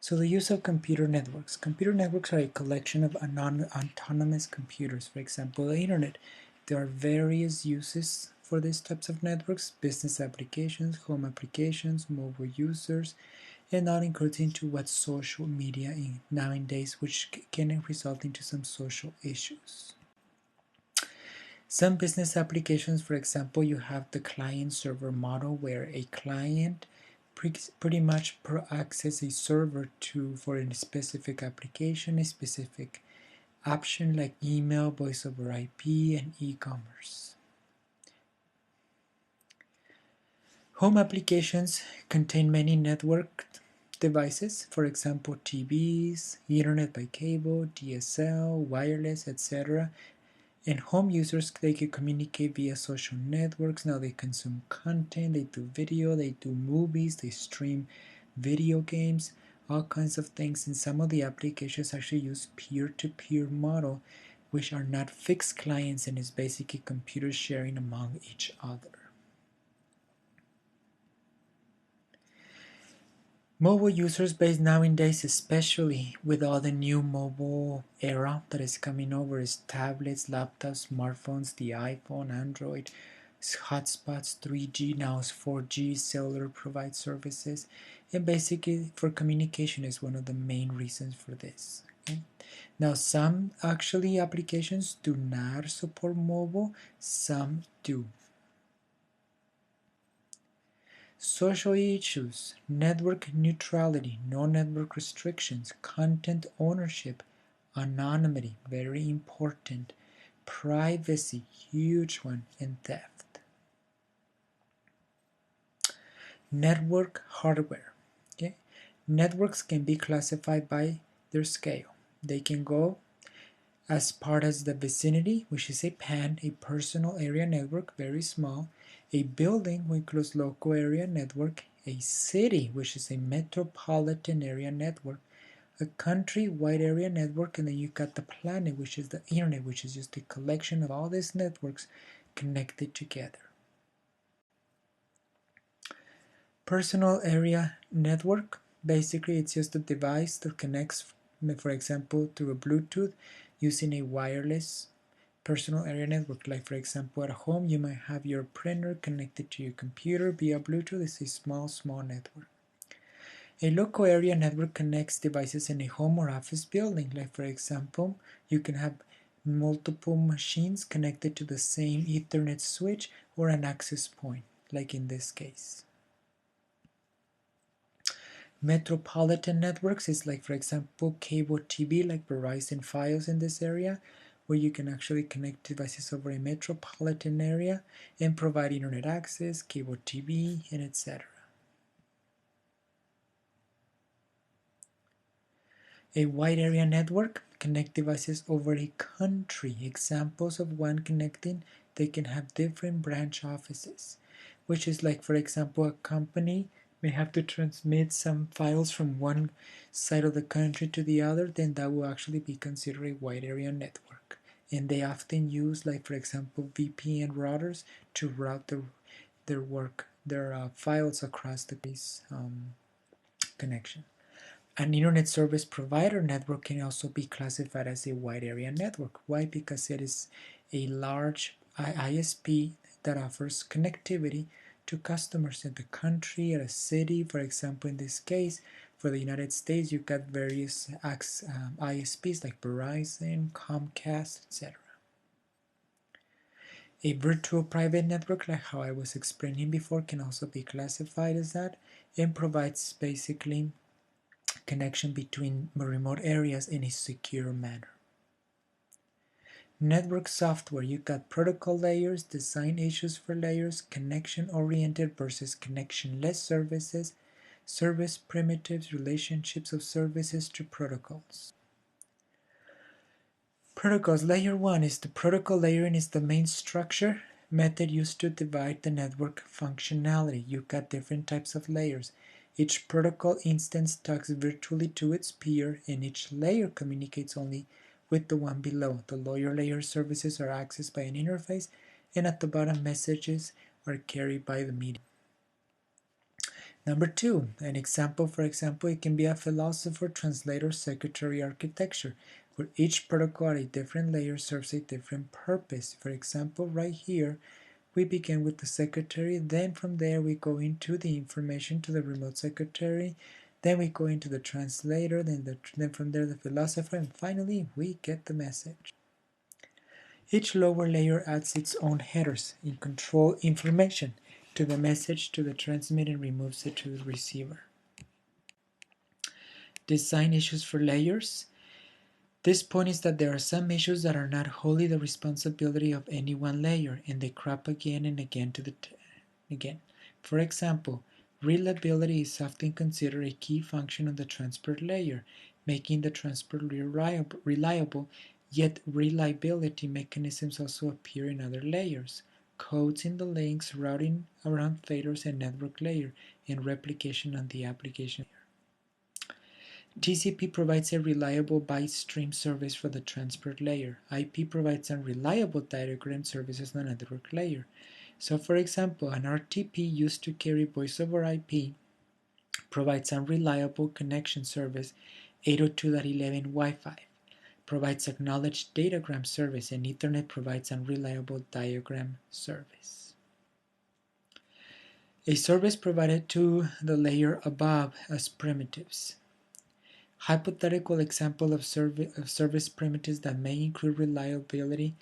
So the use of computer networks. Computer networks are a collection of autonomous computers. For example, the internet. There are various uses for these types of networks: business applications, home applications, mobile users, and not including to what social media in nowadays, which can result into some social issues. Some business applications, for example, you have the client-server model where a client pretty much access a server for a specific application, a specific option like email, voice over IP, and e-commerce. Home applications contain many networked devices, for example, TVs, Internet by cable, DSL, wireless, etc. And home users, they can communicate via social networks. Now they consume content, they do video, they do movies, they stream video games, all kinds of things. And some of the applications actually use peer-to-peer model, which are not fixed clients and is basically computers sharing among each other. Mobile users base nowadays, especially with all the new mobile era that is coming over, is tablets, laptops, smartphones, the iPhone, Android, hotspots, 3G, now is 4G, cellular provides services, and basically for communication is one of the main reasons for this. Okay? Now some actually applications do not support mobile, some do. Social issues, network neutrality, no network restrictions, content ownership, anonymity, very important, privacy, huge one, and theft. Network hardware. Okay? Networks can be classified by their scale. They can go as part as the vicinity, which is a PAN, a personal area network, very small, a building, which includes local area network, a city, which is a metropolitan area network, a country-wide area network, and then you got the planet, which is the internet, which is just a collection of all these networks connected together. Personal area network, basically it's just a device that connects, for example, through a Bluetooth using a wireless personal area network. Like for example, at home you might have your printer connected to your computer via Bluetooth. It's a small network. A local area network connects devices in a home or office building. Like for example, you can have multiple machines connected to the same Ethernet switch or an access point, like in this case. Metropolitan networks is like, for example, cable TV like Verizon Fios in this area, where you can actually connect devices over a metropolitan area and provide internet access, cable TV, and etc. A wide area network connect devices over a country. Examples of one connecting, they can have different branch offices, which is like, for example, a company may have to transmit some files from one side of the country to the other, then that will actually be considered a wide area network. And they often use, like for example, VPN routers to route their files across the connection. An internet service provider network can also be classified as a wide area network. Why? Because it is a large ISP that offers connectivity to customers in the country, at a city. For example, in this case, for the United States, you've got various ISPs like Verizon, Comcast, etc. A virtual private network, like how I was explaining before, can also be classified as that and provides basically connection between remote areas in a secure manner. Network software, you got protocol layers, design issues for layers, connection-oriented versus connection-less services, service primitives, relationships of services to protocols. Protocols, layer 1 is the protocol layer and is the main structure method used to divide the network functionality. You got different types of layers. Each protocol instance talks virtually to its peer, and each layer communicates only with the one below. The lower layer services are accessed by an interface, and at the bottom messages are carried by the medium. Number two, an example, for example, it can be a philosopher, translator, secretary architecture, where each protocol at a different layer serves a different purpose. For example, right here, we begin with the secretary, then from there we go into the information to the remote secretary, then we go into the translator, then from there the philosopher, and finally we get the message. Each lower layer adds its own headers and control information to the message to the transmit and removes it to the receiver. Design issues for layers. This point is that there are some issues that are not wholly the responsibility of any one layer, and they crop again and again again. For example, reliability is often considered a key function of the transport layer, making the transport reliable, yet reliability mechanisms also appear in other layers. Codes in the links, routing around failures and network layer, and replication on the application layer. TCP provides a reliable byte stream service for the transport layer. IP provides unreliable datagram services on the network layer. So for example, an RTP used to carry voice over IP provides unreliable connection service 802.11 Wi-Fi, provides acknowledged datagram service, and Ethernet provides unreliable diagram service. A service provided to the layer above as primitives. Hypothetical example of service primitives that may include reliability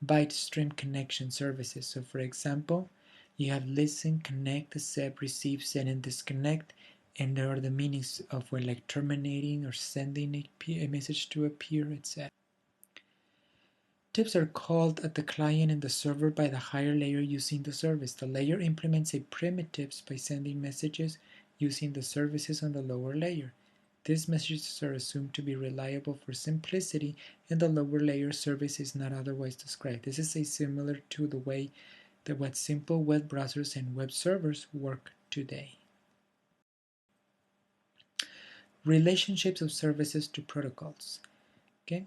byte stream connection services. So for example, you have listen, connect, accept, receive, send, and disconnect, and there are the meanings of when like terminating or sending a message to a peer, etc. Tips are called at the client and the server by the higher layer using the service. The layer implements a primitives by sending messages using the services on the lower layer. These messages are assumed to be reliable for simplicity, and the lower layer service is not otherwise described. This is similar to the way that what simple web browsers and web servers work today. Relationships of services to protocols. Okay.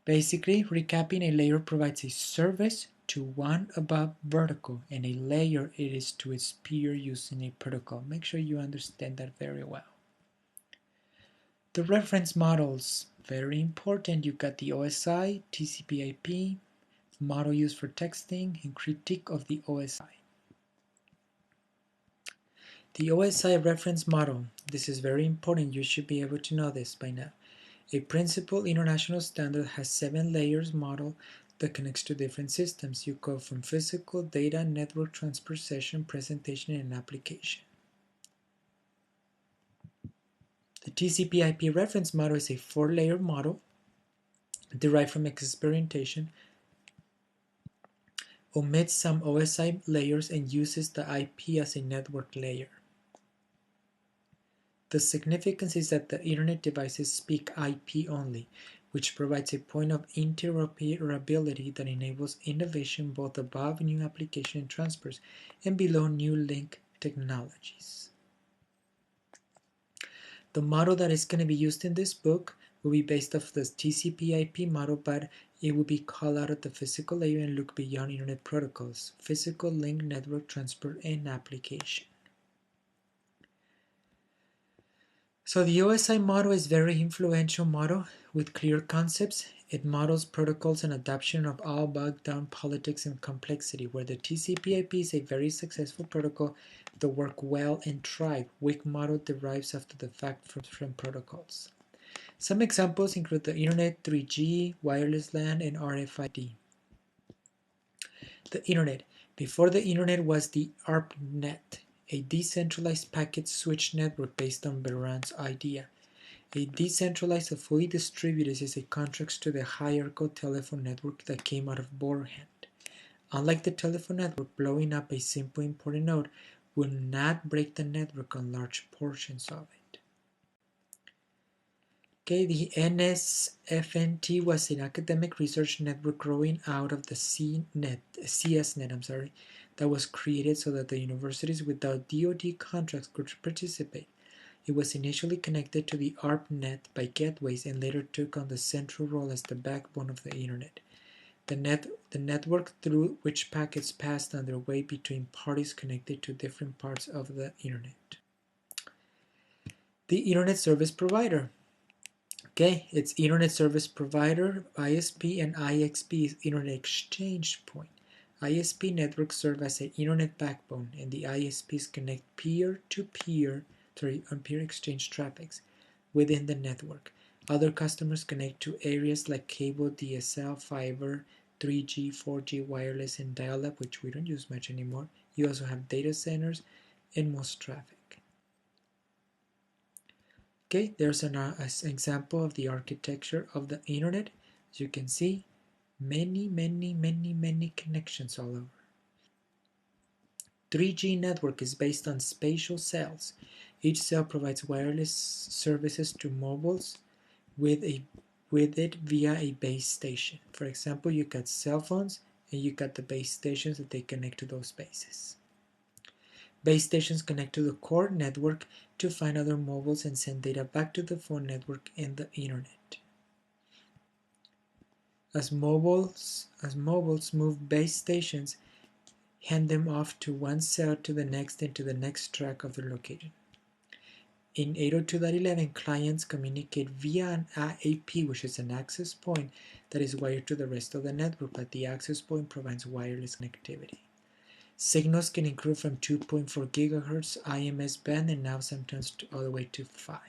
Basically, recapping, a layer provides a service to one above vertical, and a layer it is to its peer using a protocol. Make sure you understand that very well. The reference models, very important. You've got the OSI, TCP/IP, model used for texting, and critique of the OSI. The OSI reference model, this is very important. You should be able to know this by now. A principal international standard has 7 layers model that connects to different systems. You go from physical, data, network, transfer, session, presentation, and application. The TCP/IP reference model is a 4-layer model derived from experimentation, omits some OSI layers, and uses the IP as a network layer. The significance is that the Internet devices speak IP only, which provides a point of interoperability that enables innovation both above new application and transfers and below new link technologies. The model that is going to be used in this book will be based off the TCP/IP model, but it will be called out at the physical layer and look beyond Internet protocols, physical link, network, transport, and application. So the OSI model is a very influential model with clear concepts. It models protocols and adoption of all bogged down politics and complexity, where the TCP/IP is a very successful protocol that work well and thrive. Weak model derives after the fact from protocols. Some examples include the Internet, 3G, wireless LAN, and RFID. The Internet. Before the Internet was the ARPANET, a decentralized packet switch network based on Beran's idea. A decentralized or fully distributed is a contrast to the hierarchical telephone network that came out of Borehand. Unlike the telephone network, blowing up a simple important node will not break the network on large portions of it. Okay, the NSFNT was an academic research network growing out of the CSNet, that was created so that the universities without DoD contracts could participate. It was initially connected to the ARPANET by gateways and later took on the central role as the backbone of the Internet. The network through which packets passed on their way between parties connected to different parts of the Internet. The Internet Service Provider. Okay, it's Internet Service Provider, ISP, and IXP is Internet Exchange Point. ISP networks serve as an Internet backbone, and the ISPs connect peer exchange traffics within the network. Other customers connect to areas like cable, DSL, fiber, 3G, 4G, wireless, and dial-up, which we don't use much anymore. You also have data centers and most traffic. Okay, there's an example of the architecture of the internet. As you can see, many connections all over. 3G network is based on spatial cells. Each cell provides wireless services to mobiles with it via a base station. For example, you got cell phones and you got the base stations that they connect to those bases. Base stations connect to the core network to find other mobiles and send data back to the phone network and the internet. As mobiles move, base stations hand them off to one cell to the next and to the next track of their location. In 802.11, clients communicate via an AP, which is an access point that is wired to the rest of the network, but the access point provides wireless connectivity. Signals can include from 2.4 GHz IMS band and now sometimes all the way to 5.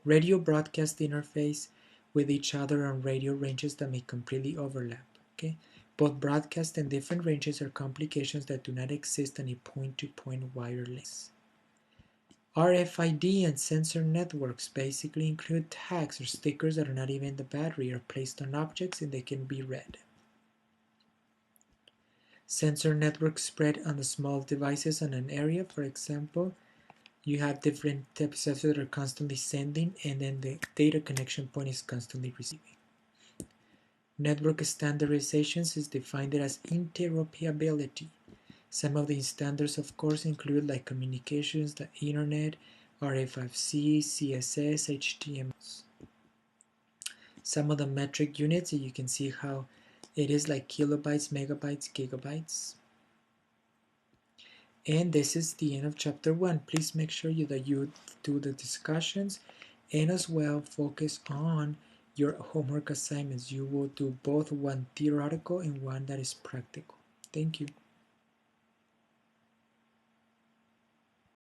Radio broadcast interface with each other on radio ranges that may completely overlap. Okay? Both broadcast and different ranges are complications that do not exist on a point-to-point wireless. RFID and sensor networks basically include tags or stickers that are not even the battery, are placed on objects and they can be read. Sensor networks spread on the small devices on an area. For example, you have different types of that are constantly sending, and then the data connection point is constantly receiving. Network standardizations is defined as interoperability. Some of the standards, of course, include like communications, the internet, RFIC, CSS, HTML. Some of the metric units, you can see how it is like kilobytes, megabytes, gigabytes. And this is the end of chapter 1. Please make sure that you do the discussions and as well focus on your homework assignments. You will do both one theoretical and one that is practical. Thank you.